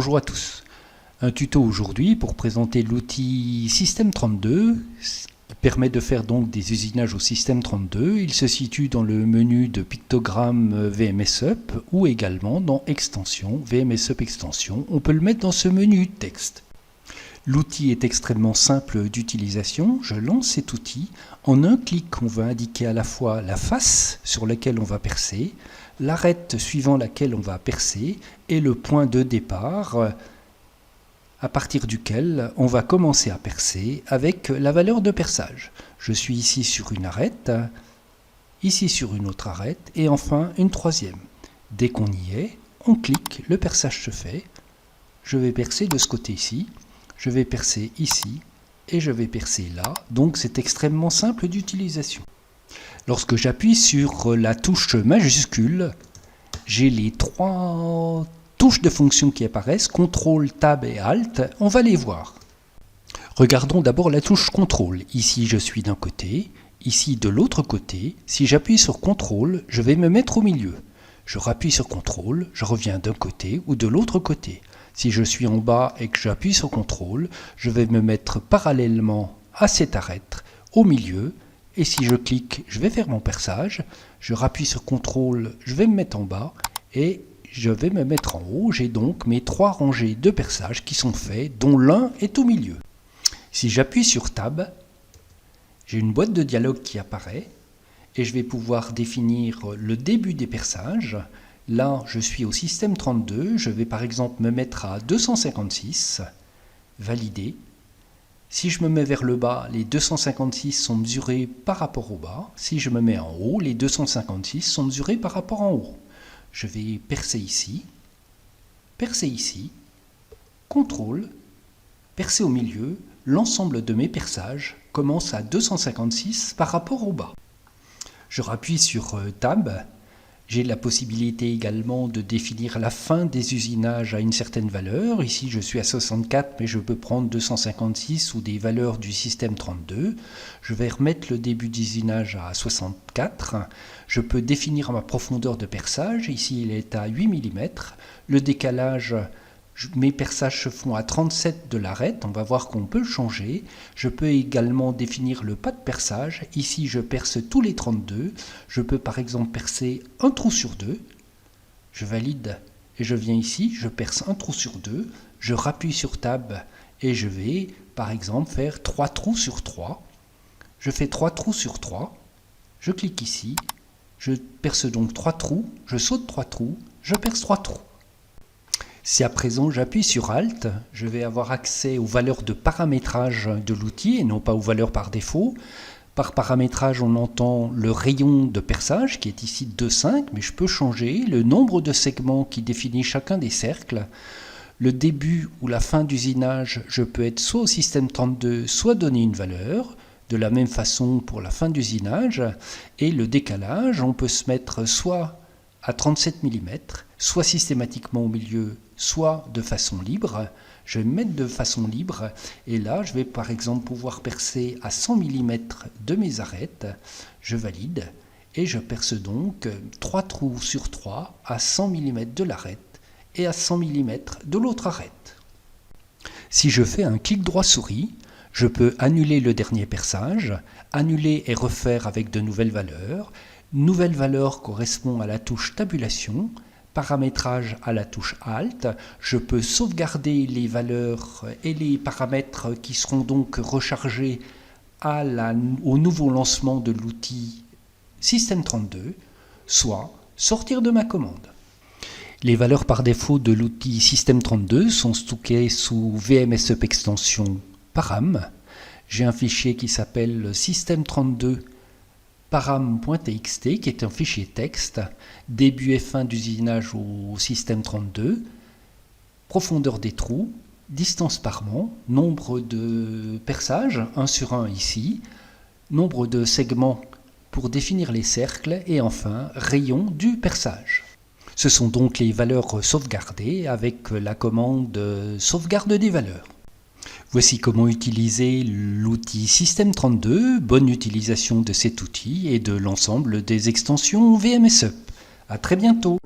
Bonjour à tous. Un tuto aujourd'hui pour présenter l'outil Système32 qui permet de faire donc des usinages au Système32. Il se situe dans le menu de pictogramme VMSUP ou également dans Extension, VMSUP Extension. On peut le mettre dans ce menu texte. L'outil est extrêmement simple d'utilisation. Je lance cet outil. En un clic, on va indiquer à la fois la face sur laquelle on va percer, l'arête suivant laquelle on va percer et le point de départ à partir duquel on va commencer à percer avec la valeur de perçage. Je suis ici sur une arête, ici sur une autre arête et enfin une troisième. Dès qu'on y est, on clique, le perçage se fait. Je vais percer de ce côté-ci. Je vais percer ici et je vais percer là. Donc c'est extrêmement simple d'utilisation. Lorsque j'appuie sur la touche majuscule, j'ai les trois touches de fonction qui apparaissent, CTRL, Tab et Alt. On va les voir. Regardons d'abord la touche CTRL. Ici je suis d'un côté, ici de l'autre côté. Si j'appuie sur CTRL, je vais me mettre au milieu. Je rappuie sur CTRL, je reviens d'un côté ou de l'autre côté. Si je suis en bas et que j'appuie sur CTRL, je vais me mettre parallèlement à cette arête, au milieu. Et si je clique, je vais faire mon perçage. Je rappuie sur CTRL, je vais me mettre en bas. Et je vais me mettre en haut. J'ai donc mes trois rangées de perçage qui sont faits, dont l'un est au milieu. Si j'appuie sur Tab, j'ai une boîte de dialogue qui apparaît. Et je vais pouvoir définir le début des perçages. Là, je suis au Système32, je vais par exemple me mettre à 256, valider. Si je me mets vers le bas, les 256 sont mesurés par rapport au bas. Si je me mets en haut, les 256 sont mesurés par rapport en haut. Je vais percer ici, CTRL, percer au milieu. L'ensemble de mes perçages commence à 256 par rapport au bas. Je rappuie sur Tab. J'ai la possibilité également de définir la fin des usinages à une certaine valeur. Ici, je suis à 64, mais je peux prendre 256 ou des valeurs du Système32. Je vais remettre le début d'usinage à 64. Je peux définir ma profondeur de perçage. Ici, il est à 8 mm. Le décalage, mes perçages se font à 37 de l'arête. On va voir qu'on peut le changer. Je peux également définir le pas de perçage. Ici, je perce tous les 32. Je peux par exemple percer un trou sur deux. Je valide et je viens ici. Je perce un trou sur deux. Je rappuie sur Tab et je vais par exemple faire 3 trous sur 3. Je fais 3 trous sur 3. Je clique ici. Je perce donc 3 trous. Je saute 3 trous. Je perce 3 trous. Si à présent j'appuie sur Alt, je vais avoir accès aux valeurs de paramétrage de l'outil et non pas aux valeurs par défaut. Par paramétrage, on entend le rayon de perçage qui est ici 2,5, mais je peux changer le nombre de segments qui définit chacun des cercles. Le début ou la fin d'usinage, je peux être soit au Système32, soit donner une valeur. De la même façon pour la fin d'usinage. Et le décalage, on peut se mettre soit à 37 mm, soit systématiquement au milieu, soit de façon libre. Je vais me mettre de façon libre et là je vais par exemple pouvoir percer à 100 mm de mes arêtes. Je valide et je perce donc 3 trous sur 3 à 100 mm de l'arête et à 100 mm de l'autre arête. Si je fais un clic droit souris, je peux annuler le dernier perçage, annuler et refaire avec de nouvelles valeurs. Nouvelle valeur correspond à la touche tabulation, paramétrage à la touche Alt. Je peux sauvegarder les valeurs et les paramètres qui seront donc rechargés au nouveau lancement de l'outil Système32, soit sortir de ma commande. Les valeurs par défaut de l'outil Système32 sont stockées sous VMSUP Extension param. J'ai un fichier qui s'appelle Système32 param.txt qui est un fichier texte, début et fin d'usinage au Système32, profondeur des trous, distance par mont, nombre de perçages, 1 sur 1 ici, nombre de segments pour définir les cercles et enfin rayon du perçage. Ce sont donc les valeurs sauvegardées avec la commande sauvegarde des valeurs. Voici comment utiliser l'outil Système32. Bonne utilisation de cet outil et de l'ensemble des extensions VMSUP. À très bientôt.